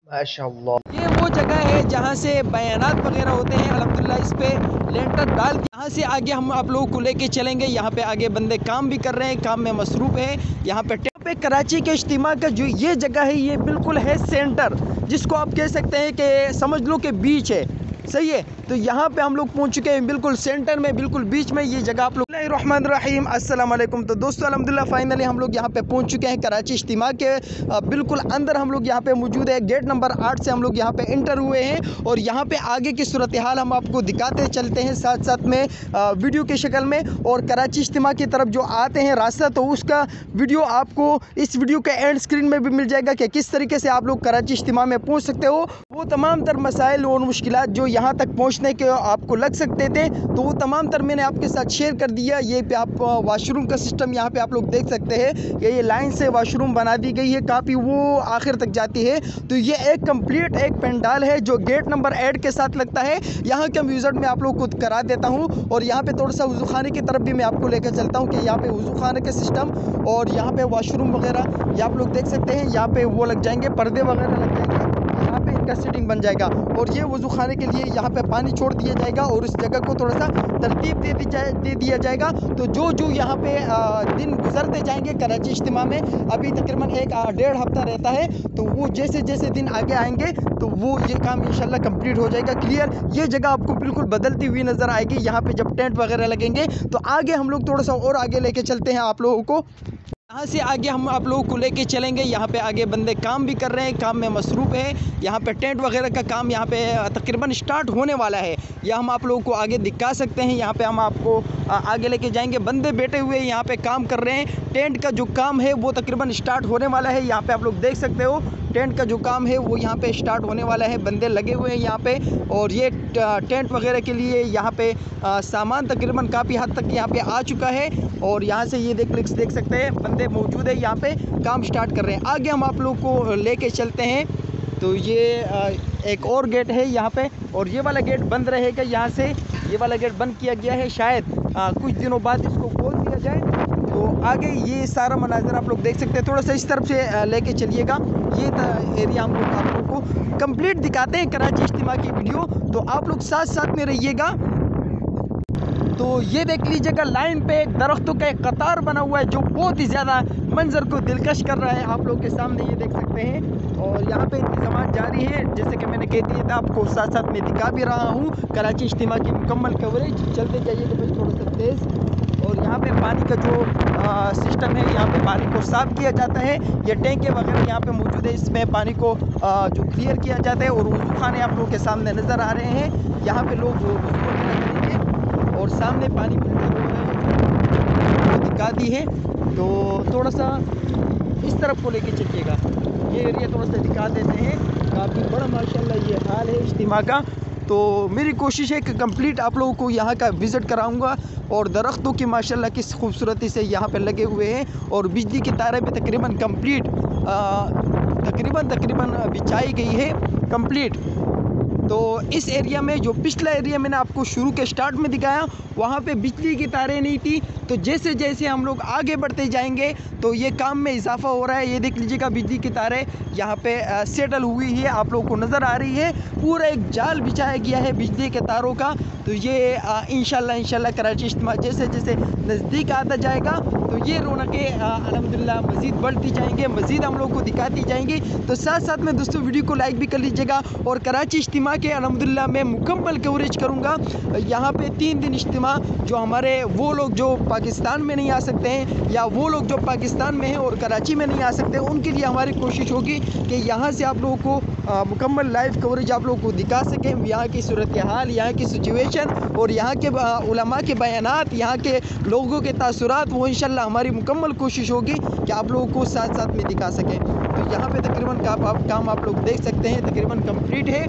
माशाअल्लाह। ये वो जगह है जहाँ से बयानात वगैरह होते हैं। अल्हम्दुलिल्लाह इस पे लेंटर डाल के यहाँ से आगे हम आप लोगों को लेके चलेंगे। यहाँ पे आगे बंदे काम भी कर रहे हैं, काम में मसरूफ़ है। यहाँ पे कराची के इज्तिमा का जो ये जगह है ये बिल्कुल है सेंटर, जिसको आप कह सकते हैं कि समझ लो कि बीच है। सही है, तो यहाँ पे हम लोग पहुँच चुके हैं बिल्कुल सेंटर में, बिल्कुल बीच में ये जगह आप लोग। बिस्मिल्लाहिर्रहमानिर्रहीम, अस्सलाम वालेकुम। तो दोस्तों अल्हम्दुलिल्लाह फाइनली हम लोग यहाँ पे पहुँच चुके हैं कराची इज्तिमा के बिल्कुल अंदर हम लोग यहाँ पे मौजूद है। गेट नंबर 8 से हम लोग यहाँ पे इंटर हुए हैं और यहाँ पे आगे की सूरत हाल हम आपको दिखाते चलते हैं साथ साथ में वीडियो की शक्ल में। और कराची इज्तिमा की तरफ जो आते हैं रास्ता, तो उसका वीडियो आपको इस वीडियो के एंड स्क्रीन में भी मिल जाएगा कि किस तरीके से आप लोग कराची इज्तिमा में पहुँच सकते हो। वो तमाम तर मसाइल और मुश्किलात जो यहाँ तक पहुँचने के आपको लग सकते थे, तो वो तमाम तर मैंने आपके साथ शेयर कर दिया। ये पे आप वाशरूम का सिस्टम यहाँ पे आप लोग देख सकते हैं कि ये लाइन से वाशरूम बना दी गई है, काफ़ी वो आखिर तक जाती है। तो ये एक कंप्लीट एक पंडाल है जो गेट नंबर 8 के साथ लगता है। यहाँ के विजिट में आप लोग को करा देता हूँ और यहाँ पे थोड़ा सा वज़ू खाने की तरफ भी मैं आपको लेकर चलता हूँ कि यहाँ पे वज़ू खाने के सिस्टम और यहाँ पे वाशरूम वगैरह ये आप लोग देख सकते हैं। यहाँ पे वो लग जाएंगे, पर्दे वगैरह लग जाएंगे, यहाँ पे इनका सीटिंग बन जाएगा और ये वज़ू खाने के लिए यहाँ पे पानी छोड़ दिया जाएगा और इस जगह को थोड़ा सा तरतीब दे दिया जाएगा। तो जो यहाँ पे दिन गुजरते जाएंगे कराची इज्तिमा में, अभी तकरीबन एक 1.5 हफ्ता रहता है, तो वो जैसे जैसे दिन आगे आएंगे तो वो ये काम इंशाल्लाह कंप्लीट हो जाएगा क्लियर। ये जगह आपको बिल्कुल बदलती हुई नज़र आएगी। यहाँ पे जब टेंट वगैरह लगेंगे तो आगे हम लोग थोड़ा सा और आगे लेके चलते हैं आप लोगों को। यहाँ से आगे हम आप लोगों को लेके चलेंगे। यहाँ पे आगे बंदे काम भी कर रहे हैं, काम में मसरूफ़ है। यहाँ पे टेंट वगैरह का काम यहाँ पे तकरीबन स्टार्ट होने वाला है, यह हम आप लोगों को आगे दिखा सकते हैं। यहाँ पे हम आपको आगे लेके जाएंगे। बंदे बैठे हुए यहाँ पे काम कर रहे हैं। टेंट का जो काम है वो तकरीबन स्टार्ट होने वाला है। यहाँ पे आप लोग देख सकते हो टेंट का जो काम है वो यहाँ पे स्टार्ट होने वाला है। बंदे लगे हुए हैं यहाँ पे और ये टेंट वगैरह के लिए यहाँ पे सामान तकरीबन काफ़ी हद तक यहाँ पे आ चुका है और यहाँ से ये देख सकते हैं बंदे मौजूद है, यहाँ पे काम स्टार्ट कर रहे हैं। आगे हम आप लोग को लेके चलते हैं। तो ये एक और गेट है यहाँ पे और ये वाला गेट बंद रहेगा। यहाँ से ये वाला गेट बंद किया गया है, शायद कुछ दिनों बाद इसको खोल दिया जाए। तो आगे ये सारा मनाजर आप लोग देख सकते हैं। थोड़ा सा इस तरफ से लेके चलिएगा। ये एरिया हम लोग आप लोग को कंप्लीट दिखाते हैं कराची इज्तिमा की वीडियो, तो आप लोग साथ साथ में रहिएगा। तो ये देख लीजिएगा लाइन पे एक दरख्तों का एक कतार बना हुआ है जो बहुत ही ज़्यादा मंजर को दिलकश कर रहा है। आप लोग के सामने ये देख सकते हैं और यहाँ पे इंतजाम जारी है, जैसे कि मैंने कह दिया था आपको, साथ साथ में दिखा भी रहा हूँ कराची इज्तिमा की मुकम्मल कवरेज। चलते जाइएगा भाई थोड़ा सा तेज़। और यहाँ पे पानी का जो सिस्टम है, यहाँ पे पानी को साफ़ किया जाता है। ये टैंके वगैरह यहाँ पे मौजूद है, इसमें पानी को जो क्लियर किया जाता है। और वज़ू खाने आप लोगों के सामने नज़र आ रहे हैं। यहाँ पे लोग वज़ू वगैरह करेंगे और सामने पानी फिल्टर हो रहा है, वो दिखा दी है। तो थोड़ा सा इस तरफ को लेके चलिएगा, ये एरिया थोड़ा सा दिखा देते हैं। काफ़ी बड़ा माशाल्लाह ये हाल है इज्तिमा का। तो मेरी कोशिश है कि कंप्लीट आप लोगों को यहाँ का विज़िट कराऊंगा। और दरख्तों की माशाल्लाह किस खूबसूरती से यहाँ पे लगे हुए हैं और बिजली की तारें भी तकरीबन कंप्लीट तकरीबन बिछाई गई है कंप्लीट। तो इस एरिया में जो पिछला एरिया मैंने आपको शुरू के स्टार्ट में दिखाया, वहाँ पे बिजली की तारें नहीं थी। तो जैसे जैसे हम लोग आगे बढ़ते जाएंगे तो ये काम में इजाफा हो रहा है। ये देख लीजिएगा बिजली की तारें यहाँ पे सेटल हुई है, आप लोगों को नज़र आ रही है। पूरा एक जाल बिछाया गया है बिजली के तारों का। तो ये इंशाल्लाह कराची इज्तिमा जैसे जैसे नज़दीक आता जाएगा तो ये रौनकें अल्हम्दुलिल्लाह मज़ीद बढ़ती जाएंगे, मज़ीद हम लोग को दिखाती जाएंगी। तो साथ साथ में दोस्तों वीडियो को लाइक भी कर लीजिएगा। और कराची इज्तिमा के अल्हम्दुलिल्लाह मैं मुकम्मल कवरेज करूँगा। यहाँ पे 3 दिन इज्तिमा जो हमारे वो लोग जो पाकिस्तान में नहीं आ सकते हैं या वो लोग जो पाकिस्तान में हैं और कराची में नहीं आ सकते, उनके लिए हमारी कोशिश होगी कि यहाँ से आप लोगों को मुकम्मल लाइव कवरेज आप लोगों को दिखा सकें। यहाँ की सूरत हाल, यहाँ की सिचुएशन और यहाँ के उलमा के बयानात, यहाँ के लोगों के तासुरात, वो इंशाल्लाह हमारी मुकम्मल कोशिश होगी कि आप लोगों को साथ साथ में दिखा सकें। तो यहाँ पे तकरीबन काम आप लोग देख सकते हैं तकरीबन कंप्लीट है।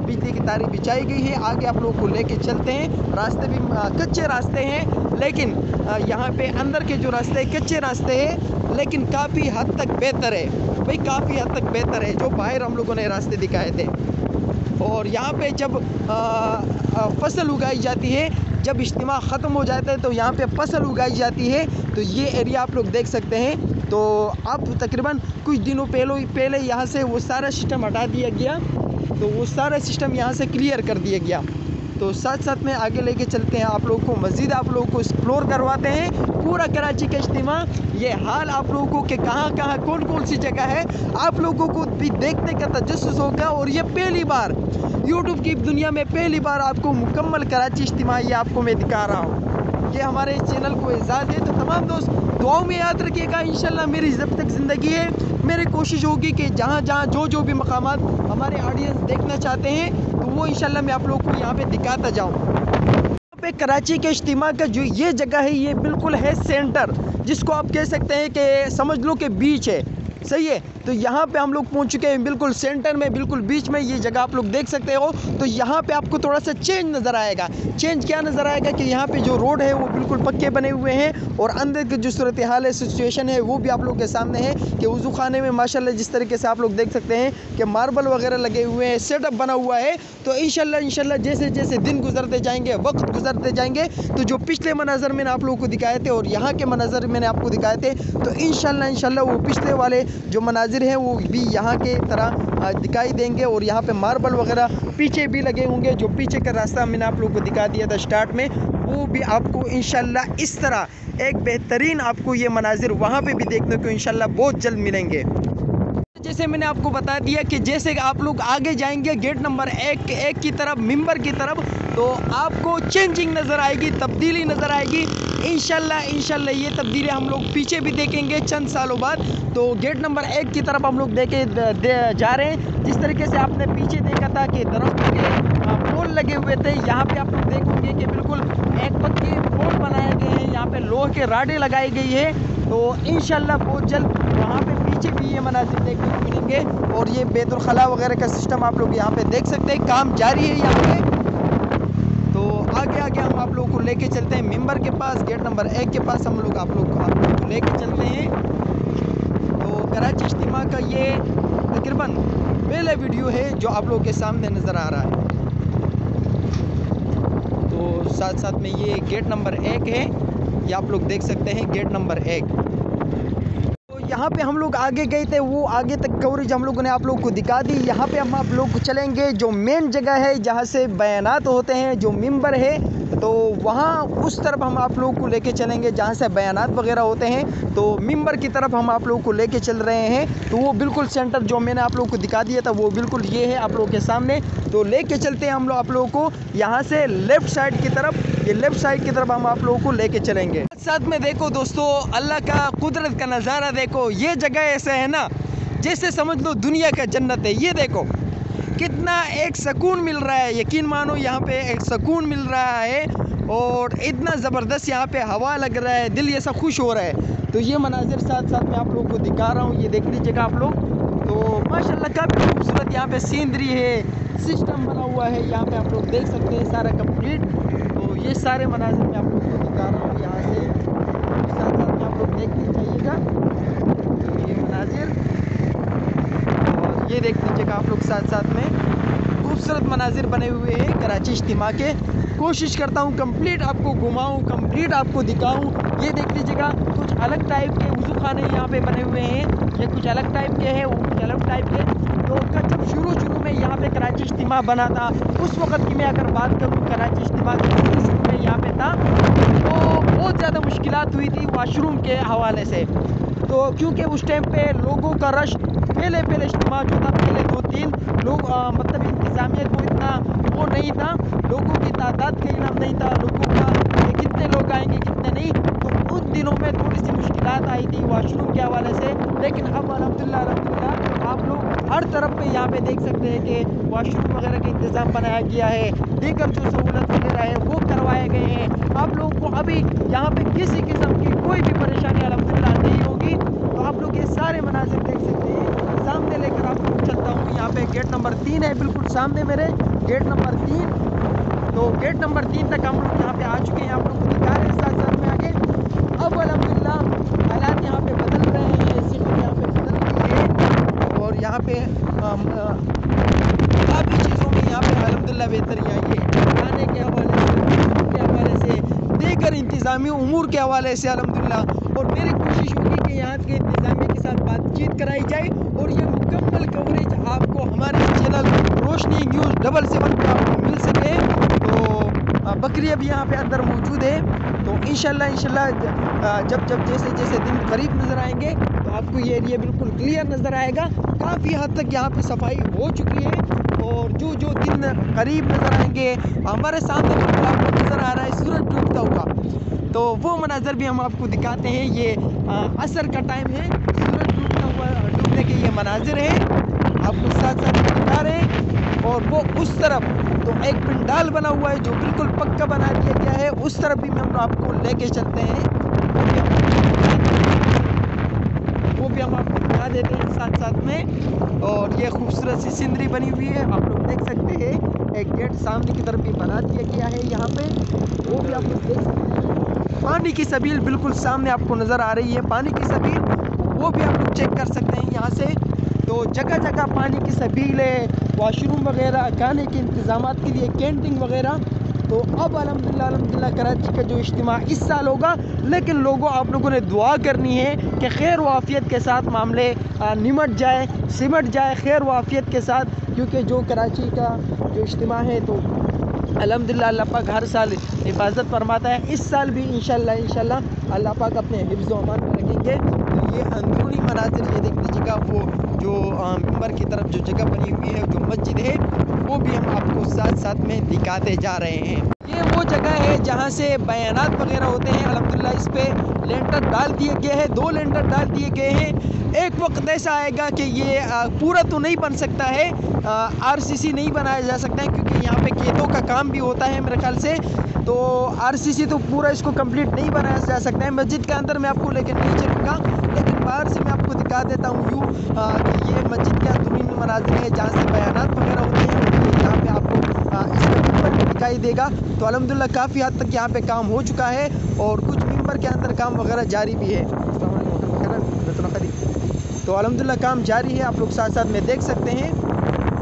बिजली की तारें बिछाई गई है। आगे आप लोगों को लेके चलते हैं। रास्ते भी कच्चे रास्ते हैं, लेकिन यहाँ पे अंदर के जो रास्ते कच्चे रास्ते हैं लेकिन काफ़ी हद तक बेहतर है भाई, काफ़ी हद तक बेहतर है जो बाहर हम लोगों ने रास्ते दिखाए थे। और यहाँ पे जब फसल उगाई जाती है, जब इज्तिमा ख़त्म हो जाता है तो यहाँ पे फसल उगाई जाती है। तो ये एरिया आप लोग देख सकते हैं तो अब तकरीबन कुछ दिनों पहले यहाँ से वो सारा सिस्टम हटा दिया गया, तो वो सारा सिस्टम यहाँ से क्लियर कर दिया गया। तो साथ साथ में आगे लेके चलते हैं, आप लोगों को मज़ीद आप लोगों को एक्सप्लोर करवाते हैं पूरा कराची का इज्तिमा। ये हाल आप लोगों को कि कहाँ कहाँ कौन कौन सी जगह है आप लोगों को भी देखने का तजस्सुस होगा। और ये पहली बार यूट्यूब की दुनिया में पहली बार आपको मुकम्मल कराची इज्तिमा ये आपको मैं दिखा रहा हूँ। ये हमारे चैनल को एजाज़ है। तो तमाम दोस्त दुआओं में याद रखिएगा। इंशाल्लाह मेरी जब तक ज़िंदगी है मेरी कोशिश होगी कि जहाँ जहाँ जो भी मकामात हमारे ऑडियंस देखना चाहते हैं तो वो इंशाल्लाह मैं आप लोगों को यहाँ पे दिखाता जाऊँ। यहाँ पे कराची के इज्तिमा का जो ये जगह है ये बिल्कुल है सेंटर, जिसको आप कह सकते हैं कि समझ लो कि बीच है, सही है। तो यहाँ पे हम लोग पहुँच चुके हैं बिल्कुल सेंटर में, बिल्कुल बीच में। ये जगह आप लोग देख सकते हो। तो यहाँ पे आपको थोड़ा सा चेंज नज़र आएगा। चेंज क्या नज़र आएगा कि यहाँ पे जो रोड है वो बिल्कुल पक्के बने हुए हैं और अंदर की जो सूरत हाल है, सिचुएशन है, वो भी आप लोग के सामने है कि वज़ू खाने में माशाल्लाह जिस तरीके से आप लोग देख सकते हैं कि मार्बल वगैरह लगे हुए हैं, सेटअप बना हुआ है। तो इंशाल्लाह जैसे जैसे दिन गुजरते जाएंगे, वक्त गुजरते जाएंगे, तो जो पिछले मनाजर मैंने आप लोगों को दिखाए थे और यहाँ के मनाजर मैंने आपको दिखाए थे, तो इंशाल्लाह वो पिछले वाले जो मनाजिर हैं वो भी यहाँ के तरह दिखाई देंगे। और यहाँ पे मार्बल वगैरह पीछे भी लगे होंगे। जो पीछे का रास्ता मैंने आप लोगों को दिखा दिया था स्टार्ट में, वो भी आपको इंशाल्लाह इस तरह एक बेहतरीन आपको ये मनाजिर वहाँ पे भी देखने को इंशाल्लाह बहुत जल्द मिलेंगे। जैसे मैंने आपको बता दिया कि जैसे आप लोग आगे जाएंगे गेट नंबर एक की तरफ, मिंबर की तरफ, तो आपको चेंजिंग नज़र आएगी, तब्दीली नज़र आएगी। इंशाल्लाह ये तब्दीली हम लोग पीछे भी देखेंगे चंद सालों बाद। तो गेट नंबर 1 की तरफ हम लोग जा रहे हैं। जिस तरीके से आपने पीछे देखा था कि दरख्त के पोल लगे हुए थे, यहाँ पे आप लोग देखोगे कि बिल्कुल एक पक्के पोल बनाए गए हैं, यहाँ पे लोहे के राडें लगाई गई है। तो इंशाल्लाह बहुत जल्द वहाँ पे पीछे भी ये मनाजिर देखने को मिलेंगे। और ये बैतुल खला वगैरह का सिस्टम आप लोग यहाँ पे देख सकते हैं, काम जारी है यहाँ पे। तो आगे हम आप लोगों को लेके चलते हैं मिंबर के पास, गेट नंबर 1 के पास हम लोग आप लोग को लेके चलते हैं। तो कराची इज्तिमा का ये तकरीबन पहला वीडियो है जो आप लोगों के सामने नज़र आ रहा है। तो साथ में ये गेट नंबर 1 है, ये आप लोग देख सकते हैं गेट नंबर 1। यहाँ पे हम लोग आगे गए थे, वो आगे तक कवरेज हम लोगों ने आप लोगों को दिखा दी। यहाँ पे हम आप लोग चलेंगे जो मेन जगह है जहाँ से बयानात होते हैं, जो मिंबर है, तो वहाँ उस तरफ हम आप लोगों को लेके चलेंगे जहाँ से बयानात वगैरह होते हैं। तो मिंबर की तरफ हम आप लोगों को लेके चल रहे हैं। तो वो बिल्कुल सेंटर जो मैंने आप लोगों को दिखा दिया था वो बिल्कुल ये है आप लोगों के सामने। तो लेके चलते हैं हम लोग आप लोगों को यहाँ से लेफ़्ट साइड की तरफ। ये लेफ़्ट साइड की तरफ हम आप लोगों को लेके चलेंगे। साथ में देखो दोस्तों अल्लाह का कुदरत का नज़ारा देखो। ये जगह ऐसा है ना जैसे समझ लो दुनिया का जन्नत है। ये देखो कितना एक सुकून मिल रहा है, यकीन मानो यहाँ पे एक सुकून मिल रहा है और इतना ज़बरदस्त यहाँ पे हवा लग रहा है, दिल ऐसा खुश हो रहा है। तो ये मनाजिर साथ में आप लोगों को दिखा रहा हूँ, ये देख लीजिएगा आप लोग। तो माशाल्लाह काफ़ी खूबसूरत यहाँ पे सीनरी है, सिस्टम बना हुआ है, यहाँ पे आप लोग देख सकते हैं सारा कंप्लीट। तो ये सारे मनाजिर मैं आप लोग को दिखा रहा हूँ यहाँ से, साथ में आप लोग देख लीजिएगा ये मनाजिर। और ये देख लीजिएगा आप लोग साथ में खूबसूरत मनाजिर बने हुए हैं कराची इज्तिमा के। कोशिश करता हूँ कंप्लीट आपको घुमाऊँ, कंप्लीट आपको दिखाऊँ। ये देख लीजिएगा कुछ अलग टाइप के वज़ू खाने यहाँ पे बने हुए हैं, ये कुछ अलग टाइप के हैं, वो कुछ अलग टाइप के। तो जब शुरू में यहाँ पे कराची इज्तिमा बना था, उस वक़्त की मैं अगर बात करूँ कराची इज्तिमा के शुरू में यहाँ पे था, तो बहुत ज़्यादा मुश्किलात हुई थी वाशरूम के हवाले से। तो क्योंकि उस टाइम पे लोगों का रश पहले इज्तिमा जो था, पहले 2-3 लोग मतलब इंतज़ामिया को इतना वो नहीं था, लोगों की तादाद का इल्म नहीं था, लोगों का कितने लोग आएंगे कितने नहीं। तो उन दिनों में थोड़ी सी मुश्किलात आई थी वाशरूम के हवाले से। लेकिन अब अल्हम्दुलिल्लाह आप लोग हर तरफ पे यहाँ पे देख सकते हैं कि वाशरूम वगैरह का इंतज़ाम बनाया गया है, दीगर जो सहूलत वगैरह है वो करवाए गए हैं। आप लोगों को अभी यहाँ पे किसी किस्म की कोई भी परेशानी अल्हम्दुलिल्लाह नहीं होगी। तो आप लोग ये सारे मनाज़िर देख सकते हैं। सामने लेकर आप लोग चलता हूँ, यहाँ पे गेट नंबर 3 है बिल्कुल सामने मेरे, गेट नंबर 3। तो गेट नंबर 3 तक हम लोग यहाँ पे आ चुके हैं, आप लोग को दिखा रहे हैं साथ में आगे। अब अल्हम्दुलिल्लाह हालात यहाँ पे बदल रहे हैं, सिर्फ यहाँ पे बदल रही है और यहाँ पे काफ़ी चीज़ों में यहाँ पे अल्हम्दुलिल्लाह बेहतरी आई है, खाने के हवाले से दीगर इंतज़ामी उमूर के हवाले से अल्हम्दुलिल्लाह। और मेरी कोशिश होगी कि यहाँ के कराई जाए और ये मुकम्मल कवरेज आपको हमारे चैनल रोशनी न्यूज़ 7 पर आपको मिल सके। तो बकरियाँ भी यहाँ पे अंदर मौजूद है। तो इंशाल्लाह जब जैसे दिन करीब नज़र आएंगे तो आपको ये एरिया बिल्कुल क्लियर नज़र आएगा। काफ़ी हद तक यहाँ पे सफाई हो चुकी है और जो दिन करीब नज़र आएंगे हमारे सामने बिल्कुल आपको नज़र आ रहा है सूरज डूबता हुआ, तो वो मनाजर भी हम आपको दिखाते हैं। ये असर का टाइम है, सूरज डूबने के ये मनाजिर है आपको साथ दिखा रहे हैं। और वो उस तरफ तो एक पंडाल बना हुआ है जो बिल्कुल पक्का बना दिया गया है, उस तरफ भी हम आपको लेके चलते हैं, वो भी हम आपको दिखा देते हैं साथ में। और ये खूबसूरत सी सीनरी बनी हुई है, आप लोग देख सकते हैं। एक गेट सामने की तरफ भी बना दिया गया है यहाँ पे, वो भी आप लोग देख सकते हैं। पानी की सबील बिल्कुल सामने आपको नज़र आ रही है, पानी की सबील वो भी आप लोग चेक कर सकते हैं यहाँ से। तो जगह जगह पानी की सबील है, वॉशरूम वगैरह, खाने के इंतज़ामात के लिए कैंटीन वगैरह। तो अब अल्हम्दुलिल्लाह कराची का जो इज्तिमा इस साल होगा, लेकिन लोगों आप लोगों ने दुआ करनी है कि खैर व आफियत के साथ मामले निमट जाए, सिमट जाए खैर व आफियत के साथ, क्योंकि जो कराची का जो इज्तिमा है तो अल्हम्दुलिल्लाह अल्लाह पाक हर साल हिफाजत फरमाता है। इस साल भी इंशाल्लाह अल्लाह पाक अपने हिफ्ज़ व अमान में रखेंगे। तो ये अंदरूनी मनाज़िर ये देख लीजिएगा, वो जो मिंबर की तरफ जो जगह बनी हुई है, जो मस्जिद है, वो भी हम आपको साथ में दिखाते जा रहे हैं। ये वो जगह है जहाँ से बयानात वगैरह होते हैं। अल्हम्दुलिल्लाह इस पे लेंटर डाल दिए गए हैं, 2 लेंटर डाल दिए गए हैं। एक वक्त ऐसा आएगा कि ये पूरा तो नहीं बन सकता है, आरसीसी नहीं बनाया जा सकता है, क्योंकि यहाँ पे खेतों का काम भी होता है मेरे ख्याल से। तो आरसीसी तो पूरा इसको कंप्लीट नहीं बनाया जा सकता है। मस्जिद के अंदर मैं आपको लेकर नहीं चलूँगा, लेकिन बाहर से मैं आपको दिखा देता हूँ यूँ कि ये मस्जिद के अंदरूनी मनाज़िर है जहाँ से बयानात वगैरह होते हैं। यहाँ पे आपको इसका मिंबर भी दिखाई देगा। तो अल्हम्दुलिल्लाह काफ़ी हद तक यहाँ पे काम हो चुका है और कुछ मिंबर के अंदर काम वगैरह जारी भी है। तो अल्हम्दुलिल्लाह काम जारी है, आप लोग साथ में देख सकते हैं।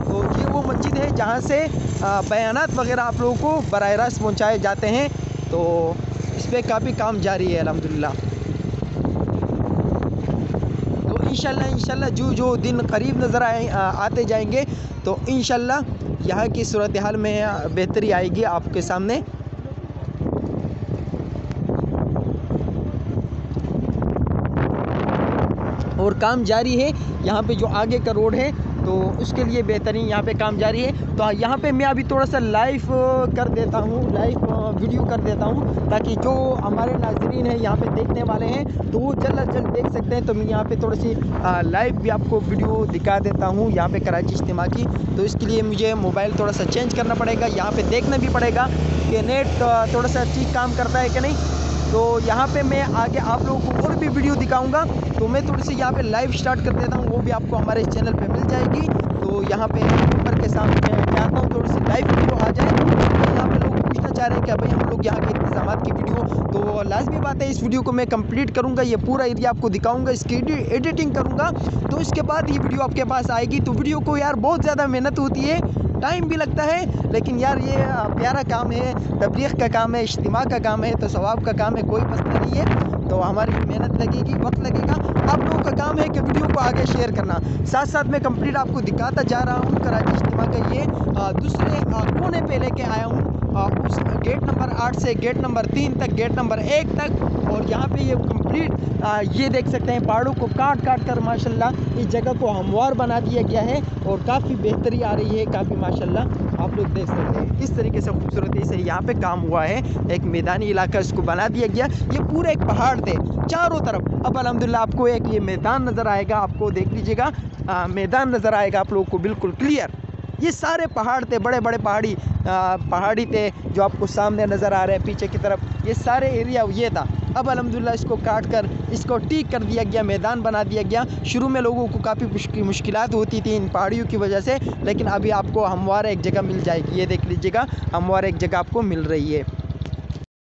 तो ये वो मस्जिद है जहाँ से बयानात वगैरह आप लोगों को बराह रास्त पहुँचाए जाते हैं। तो इस पर काफ़ी काम जारी है अल्हम्दुलिल्लाह। तो इंशाल्लाह जो दिन करीब नज़र आते जाएंगे तो इंशाल्लाह यहाँ की सूरत हाल में बेहतरी आएगी आपके सामने। और काम जारी है यहाँ पे, जो आगे का रोड है तो उसके लिए बेहतरीन यहाँ पे काम जारी है। तो यहाँ पे मैं अभी थोड़ा सा लाइव कर देता हूँ, लाइव वीडियो कर देता हूँ, ताकि जो हमारे नाज़रीन हैं यहाँ पे देखने वाले हैं तो वो जल्द अज जल्द देख सकते हैं। तो मैं यहाँ पे थोड़ी सी लाइव भी आपको वीडियो दिखा देता हूँ यहाँ पे कराची इज्तिमा की। तो इसके लिए मुझे मोबाइल थोड़ा सा चेंज करना पड़ेगा, यहाँ पर देखना भी पड़ेगा कि नेट थोड़ा सा ठीक काम करता है कि नहीं। तो यहाँ पे मैं आगे आप लोगों को और भी वीडियो दिखाऊंगा। तो मैं थोड़ी सी यहाँ पे लाइव स्टार्ट कर देता हूँ, वो भी आपको हमारे चैनल पे मिल जाएगी। तो यहाँ पे ऊपर के सामने मैं आता हूँ, थोड़ी सी लाइव वीडियो आ जाए। तो यहाँ पे लोग पूछना चाह रहे हैं कि भाई हम लोग यहाँ के इंतजामात की वीडियो, तो लाजमी बात है इस वीडियो को मैं कंप्लीट करूँगा, ये पूरा एरिया आपको दिखाऊँगा, इसकी एडिटिंग करूँगा। तो इसके बाद ये वीडियो आपके पास आएगी। तो वीडियो को यार बहुत ज़्यादा मेहनत होती है, टाइम भी लगता है, लेकिन यार ये प्यारा काम है, तबलीग का काम है, इज्तिमा का काम है, तो सवाब का काम है, कोई मसला नहीं है। तो हमारी मेहनत लगेगी, वक्त लगेगा, आप लोगों का काम है कि वीडियो को आगे शेयर करना। साथ में कंप्लीट आपको दिखाता जा रहा हूँ कराची इज्तिमा का ये दूसरे कोने पे लेके आया हूँ, उस गेट नंबर 8 से गेट नंबर 3 तक, गेट नंबर 1 तक। और यहाँ पे ये कंप्लीट ये देख सकते हैं, पहाड़ों को काट कर माशाल्लाह इस जगह को हमवार बना दिया गया है और काफ़ी बेहतरी आ रही है, काफ़ी माशाल्लाह आप लोग देख सकते हैं किस तरीके से खूबसूरती से यहाँ पे काम हुआ है। एक मैदानी इलाका इसको बना दिया गया, ये पूरे एक पहाड़ थे चारों तरफ। अब अल्हम्दुलिल्लाह आपको एक ये मैदान नज़र आएगा, आपको देख लीजिएगा मैदान नज़र आएगा आप लोगों को बिल्कुल क्लियर। ये सारे पहाड़ थे, बड़े बड़े पहाड़ी थे जो आपको सामने नज़र आ रहे हैं पीछे की तरफ, ये सारे एरिया ये था। अब अल्हम्दुलिल्लाह इसको काट कर इसको ठीक कर दिया गया, मैदान बना दिया गया। शुरू में लोगों को काफ़ी मुश्किलात होती थी इन पहाड़ियों की वजह से, लेकिन अभी आपको हमवार एक जगह मिल जाएगी। ये देख लीजिएगा हमवार एक जगह आपको मिल रही है।